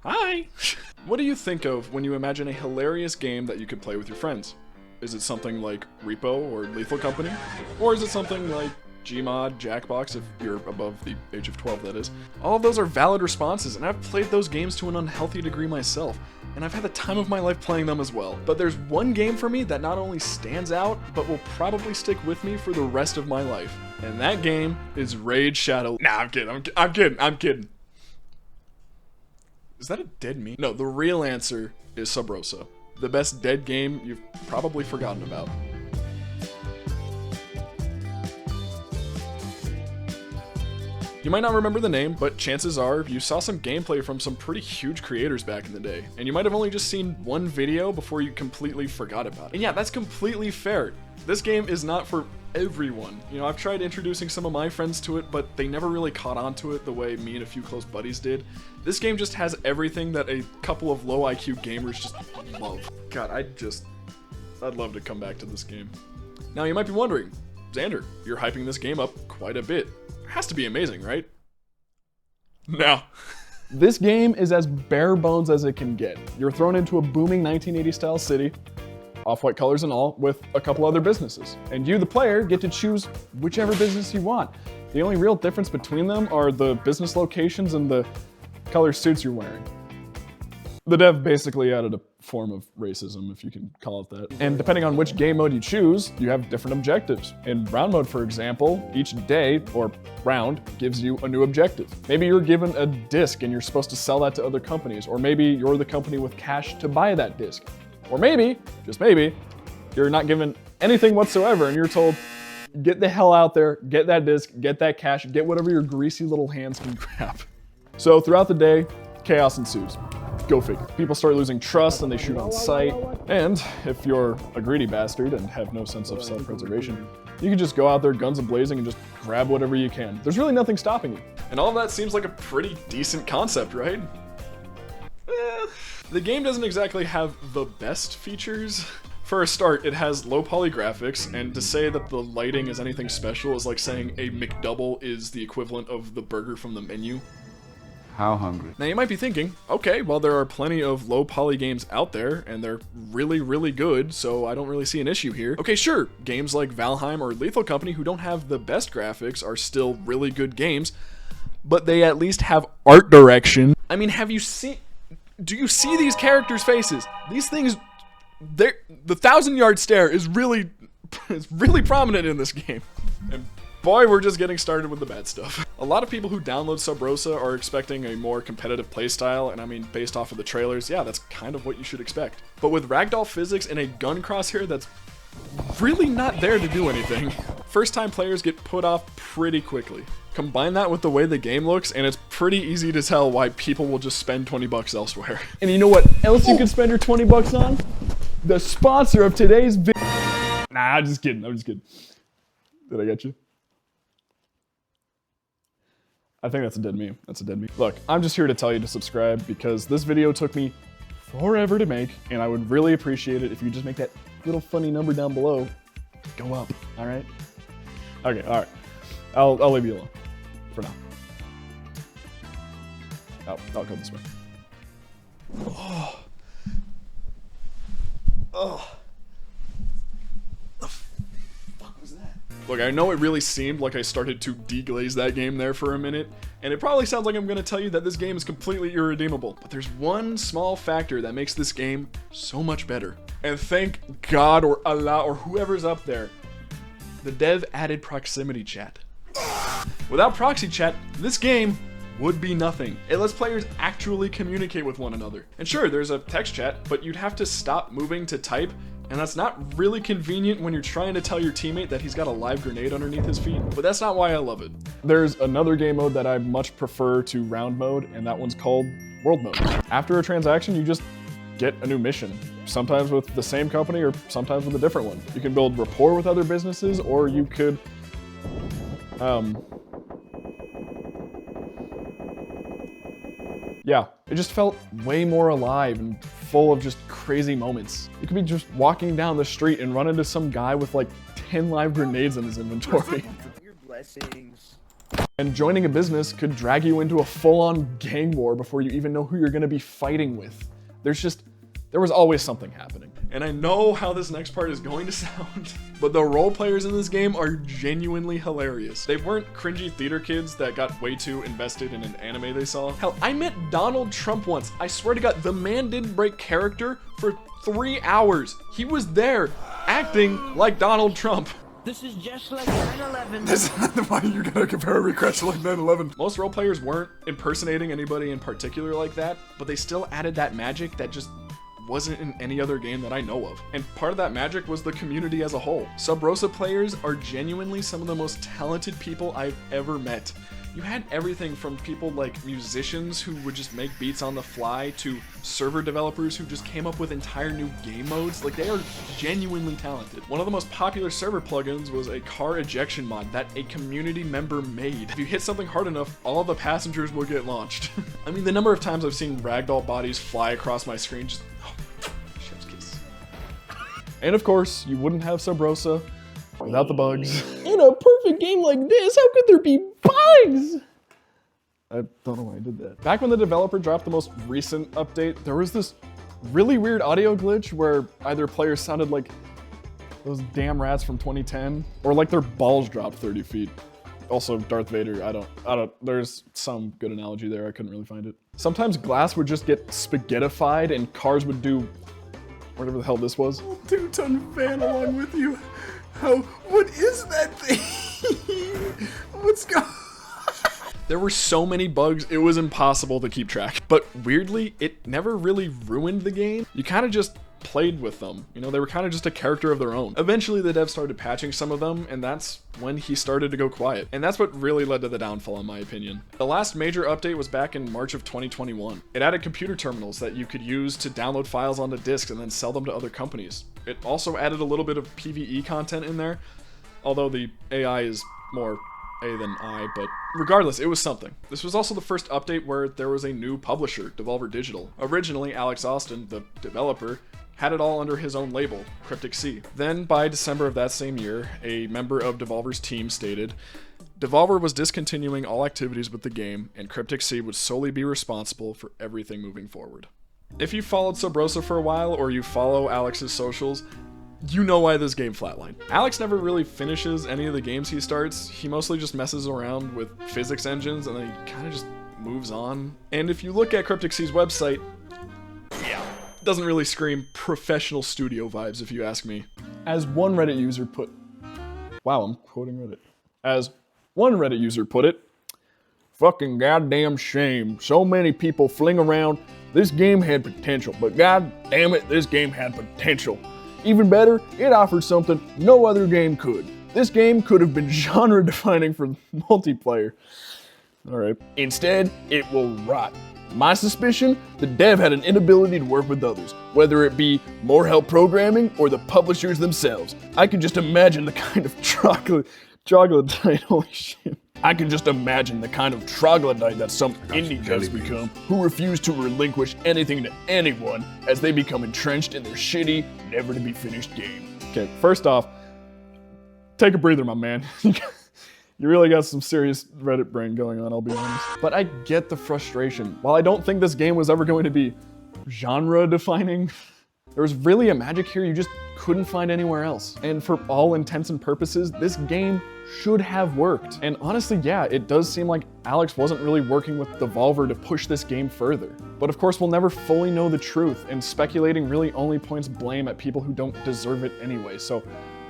Hi! What do you think of when you imagine a hilarious game that you could play with your friends? Is it something like Repo or Lethal Company? Or is it something like Gmod, Jackbox, if you're above the age of 12, that is? All of those are valid responses, and I've played those games to an unhealthy degree myself, and I've had the time of my life playing them as well. But there's one game for me that not only stands out, but will probably stick with me for the rest of my life. And that game is Raid Shadow. Nah, I'm kidding. Is that a dead meme? No, the real answer is Sub Rosa. The best dead game you've probably forgotten about. You might not remember the name, but chances are you saw some gameplay from some pretty huge creators back in the day, and you might have only just seen one video before you completely forgot about it. And yeah, that's completely fair. This game is not for everyone. You know, I've tried introducing some of my friends to it, but they never really caught on to it the way me and a few close buddies did. This game just has everything that a couple of low IQ gamers just love. God, I'd love to come back to this game. Now you might be wondering, Xander, you're hyping this game up quite a bit. It has to be amazing, right? No. This game is as bare bones as it can get. You're thrown into a booming 1980s style city, off-white colors and all, with a couple other businesses. And you, the player, get to choose whichever business you want. The only real difference between them are the business locations and the color suits you're wearing. The dev basically added a form of racism, if you can call it that. And depending on which game mode you choose, you have different objectives. In round mode, for example, each day, or round, gives you a new objective. Maybe you're given a disc and you're supposed to sell that to other companies, or maybe you're the company with cash to buy that disc. Or maybe, just maybe, you're not given anything whatsoever and you're told, get the hell out there, get that disc, get that cash, get whatever your greasy little hands can grab. So throughout the day, chaos ensues. Go figure. People start losing trust and they shoot on sight. And if you're a greedy bastard and have no sense of self-preservation, you can just go out there guns a-blazing and just grab whatever you can. There's really nothing stopping you. And all of that seems like a pretty decent concept, right? The game doesn't exactly have the best features. For a start, it has low poly graphics, and to say that the lighting is anything special is like saying a McDouble is the equivalent of the burger from the menu. How hungry? Now you might be thinking, okay, well there are plenty of low poly games out there, and they're really, really good, so I don't really see an issue here. Okay, sure, games like Valheim or Lethal Company who don't have the best graphics are still really good games, but they at least have art direction. I mean, do you see these characters' faces? These things, the 1,000-yard stare is really prominent in this game. And boy, we're just getting started with the bad stuff. A lot of people who download Sub Rosa are expecting a more competitive playstyle, and I mean, based off of the trailers, yeah, that's kind of what you should expect. But with ragdoll physics and a gun crosshair that's really not there to do anything, first-time players get put off pretty quickly. Combine that with the way the game looks, and it's pretty easy to tell why people will just spend 20 bucks elsewhere. And you know what else you could spend your 20 bucks on? The sponsor of today's video. Nah, I'm just kidding. Did I get you? I think that's a dead meme. Look, I'm just here to tell you to subscribe because this video took me forever to make, and I would really appreciate it if you just make that little funny number down below go up, all right? Okay, all right. I'll leave you alone for now. I'll go this way. Look, I know it really seemed like I started to deglaze that game there for a minute, and it probably sounds like I'm going to tell you that this game is completely irredeemable, but there's one small factor that makes this game so much better. And thank God or Allah or whoever's up there, the dev added proximity chat. Without proxy chat, this game would be nothing. It lets players actually communicate with one another. And sure, there's a text chat, but you'd have to stop moving to type, and that's not really convenient when you're trying to tell your teammate that he's got a live grenade underneath his feet. But that's not why I love it. There's another game mode that I much prefer to round mode, and that one's called world mode. After a transaction, you just get a new mission. Sometimes with the same company or sometimes with a different one. You can build rapport with other businesses, or you could, yeah, it just felt way more alive and full of just crazy moments. You could be just walking down the street and run into some guy with like 10 live grenades in his inventory. Your blessings. And joining a business could drag you into a full-on gang war before you even know who you're gonna be fighting with. There was always something happening. And I know how this next part is going to sound, but the role players in this game are genuinely hilarious. They weren't cringy theater kids that got way too invested in an anime they saw. Hell, I met Donald Trump once. I swear to God, the man didn't break character for 3 hours. He was there acting like Donald Trump. This is just like 9/11. This is not why you gotta compare regrets to like 9/11. Most role players weren't impersonating anybody in particular like that, but they still added that magic that just wasn't in any other game that I know of. And part of that magic was the community as a whole. Sub Rosa players are genuinely some of the most talented people I've ever met. You had everything from people like musicians who would just make beats on the fly to server developers who just came up with entire new game modes. Like, they are genuinely talented. One of the most popular server plugins was a car ejection mod that a community member made. If you hit something hard enough, all of the passengers will get launched. I mean, the number of times I've seen ragdoll bodies fly across my screen just, chef's kiss. And of course, you wouldn't have Sub Rosa without the bugs. In a perfect game like this, how could there be bugs? I don't know why I did that. Back when the developer dropped the most recent update, there was this really weird audio glitch where either players sounded like those damn rats from 2010, or like their balls dropped 30 feet. Also, Darth Vader, I don't, there's some good analogy there, I couldn't really find it. Sometimes glass would just get spaghettified and cars would do whatever the hell this was. 2-ton van along with you. What is that thing? What's going on? There were so many bugs, it was impossible to keep track. But weirdly, it never really ruined the game. You kind of just played with them. You know, they were kind of just a character of their own. Eventually, the dev started patching some of them, and that's when he started to go quiet. And that's what really led to the downfall, in my opinion. The last major update was back in March of 2021. It added computer terminals that you could use to download files onto disks and then sell them to other companies. It also added a little bit of PvE content in there, although the AI is more A than I, but regardless, it was something. This was also the first update where there was a new publisher, Devolver Digital. Originally, Alex Austin, the developer, had it all under his own label, Cryptic Sea. Then, by December of that same year, a member of Devolver's team stated, Devolver was discontinuing all activities with the game, and Cryptic Sea would solely be responsible for everything moving forward. If you followed Sub Rosa for a while, or you follow Alex's socials, you know why this game flatlined. Alex never really finishes any of the games he starts. He mostly just messes around with physics engines, and then he kind of just moves on. And if you look at Cryptic Sea's website, it doesn't really scream professional studio vibes, if you ask me. As one Reddit user put, wow, I'm quoting Reddit. As one Reddit user put it, fucking goddamn shame. So many people fling around, this game had potential, but god damn it, this game had potential. Even better, it offered something no other game could. This game could have been genre defining for multiplayer. Alright. Instead, it will rot. My suspicion, the dev had an inability to work with others, whether it be more help programming or the publishers themselves. I could just imagine the kind of troglodyte, holy shit. I can just imagine the kind of troglodyte that some indie devs become, who refuse to relinquish anything to anyone as they become entrenched in their shitty, never-to-be-finished game. Okay, first off, take a breather, my man. You really got some serious Reddit brain going on, I'll be honest. But I get the frustration. While I don't think this game was ever going to be genre-defining, there was really a magic here you just couldn't find anywhere else. And for all intents and purposes, this game should have worked. And honestly, yeah, it does seem like Alex wasn't really working with Devolver to push this game further. But of course, we'll never fully know the truth, and speculating really only points blame at people who don't deserve it anyway. So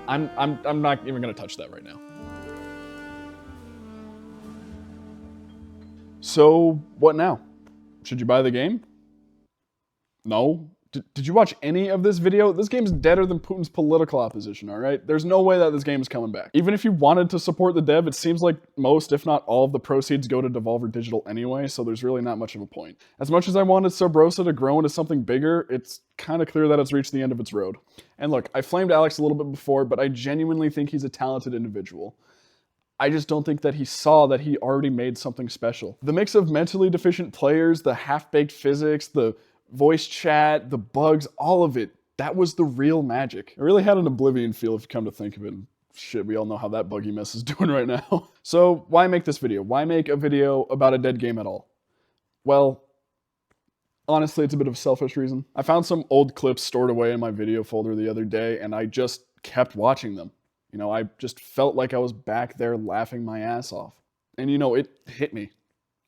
I'm not even gonna touch that right now. So what now? Should you buy the game? No? Did you watch any of this video? This game's deader than Putin's political opposition, all right? There's no way that this game is coming back. Even if you wanted to support the dev, it seems like most, if not all, of the proceeds go to Devolver Digital anyway, so there's really not much of a point. As much as I wanted Sub Rosa to grow into something bigger, it's kind of clear that it's reached the end of its road. And look, I flamed Alex a little bit before, but I genuinely think he's a talented individual. I just don't think that he saw that he already made something special. The mix of mentally deficient players, the half-baked physics, the voice chat, the bugs, all of it, that was the real magic. It really had an Oblivion feel if you come to think of it. shit, we all know how that buggy mess is doing right now. So why make this video? Why make a video about a dead game at all? Well, honestly, it's a bit of a selfish reason. I found some old clips stored away in my video folder the other day, and I just kept watching them. You know, I just felt like I was back there laughing my ass off. And you know, it hit me.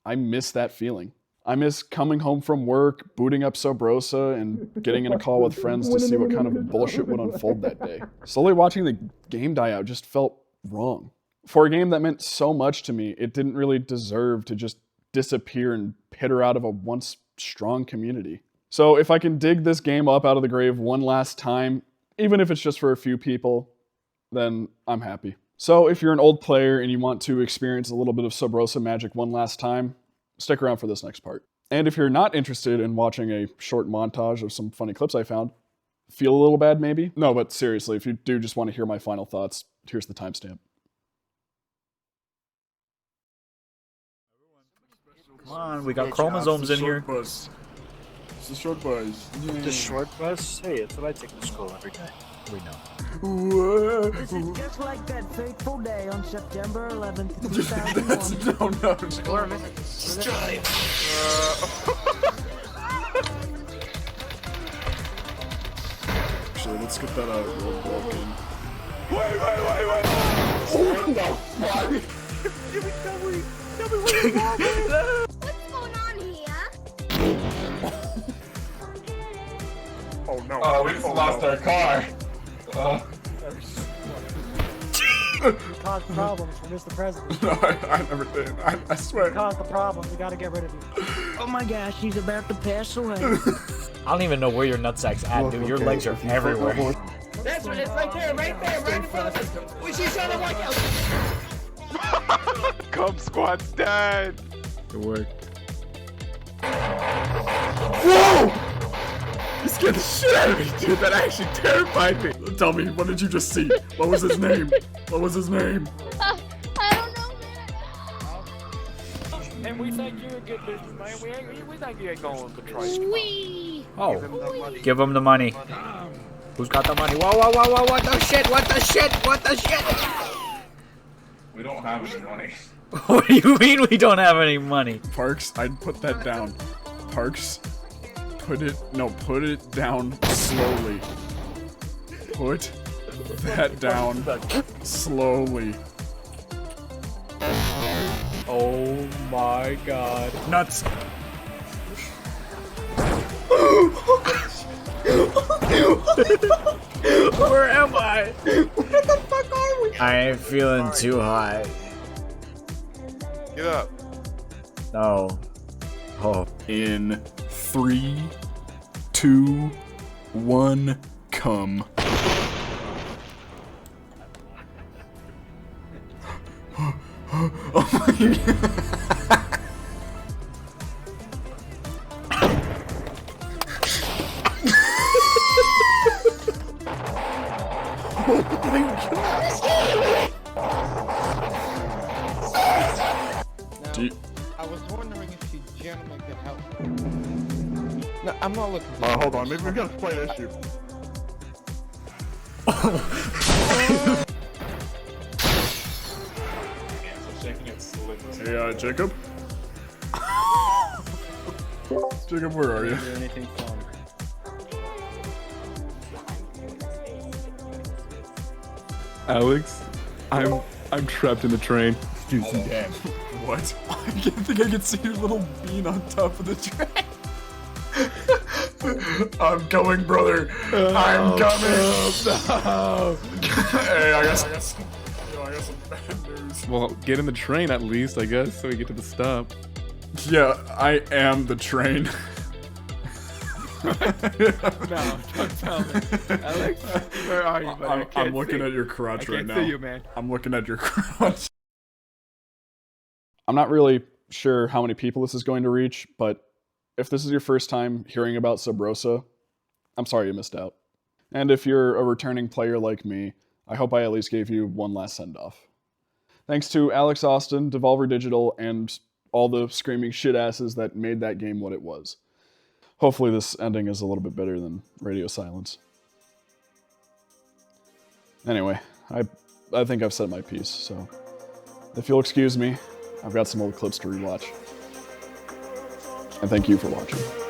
I miss that feeling. I miss coming home from work, booting up Rosa, and getting in a call with friends to see what kind of bullshit would unfold that day. Slowly watching the game die out just felt wrong. For a game that meant so much to me, it didn't really deserve to just disappear and peter out of a once strong community. So if I can dig this game up out of the grave one last time, even if it's just for a few people, then I'm happy. So if you're an old player and you want to experience a little bit of Rosa magic one last time, stick around for this next part. And if you're not interested in watching a short montage of some funny clips I found, feel a little bad maybe? No, but seriously, if you do just want to hear my final thoughts, here's the timestamp. Come on, we got chromosomes in here. Bus. It's the short bus. The short bus? Hey, it's what I take to school every day. We know. This is just like that fateful day on September 11th, 2001. No. Actually, let's get that out. Wait. What the fuck? What's going on here? Oh no. Oh, we just lost our car. Cause problems for Mr. President. No, I never did. I swear. Cause the problems. We gotta get rid of you. Oh my gosh, he's about to pass away. I don't even know where your nutsack's at, dude. Your legs are everywhere. That's what it's right there, right in front of us. We see something like Cub Squad's dead. Good work. Whoa! You scared the shit out of me, dude. That actually terrified me. Tell me, what did you just see? What was his name? What was his name? I don't know, man. And we think you're a good businessman. We think you ain't going to betray. Wee. Oh, give him the money. Who's got the money? Whoa, what the shit? We don't have any money. What do you mean we don't have any money? Parks, I'd put that down. Parks, put it down slowly. Put that down slowly. Oh my god. Nuts. Where am I? Where the fuck are we? I ain't feeling too hot. Get up. No. Oh. In 3, 2, 1, come. Oh my god. I was wondering if you gentlemen could help. No, I'm not looking for Hold on, maybe we gotta play an issue. Hey, Jacob? Jacob, where are you? anything fun. Alex, I'm trapped in the train. Damn. What? I can't think I can see your little bean on top of the train. I'm coming, brother. I'm coming. No. Hey, I got some bad news. Well, get in the train at least, I guess, so we get to the stop. Yeah, I am the train. No, don't tell me. Alex, where are you, buddy? I'm looking at your crotch right now. I can't see you, man. I'm looking at your crotch. I'm not really sure how many people this is going to reach, but if this is your first time hearing about Rosa, I'm sorry you missed out. And if you're a returning player like me, I hope I at least gave you one last send-off. Thanks to Alex Austin, Devolver Digital, and all the screaming shit asses that made that game what it was. Hopefully this ending is a little bit better than radio silence. Anyway, I I think I've said my piece, so if you'll excuse me, I've got some old clips to rewatch. And thank you for watching.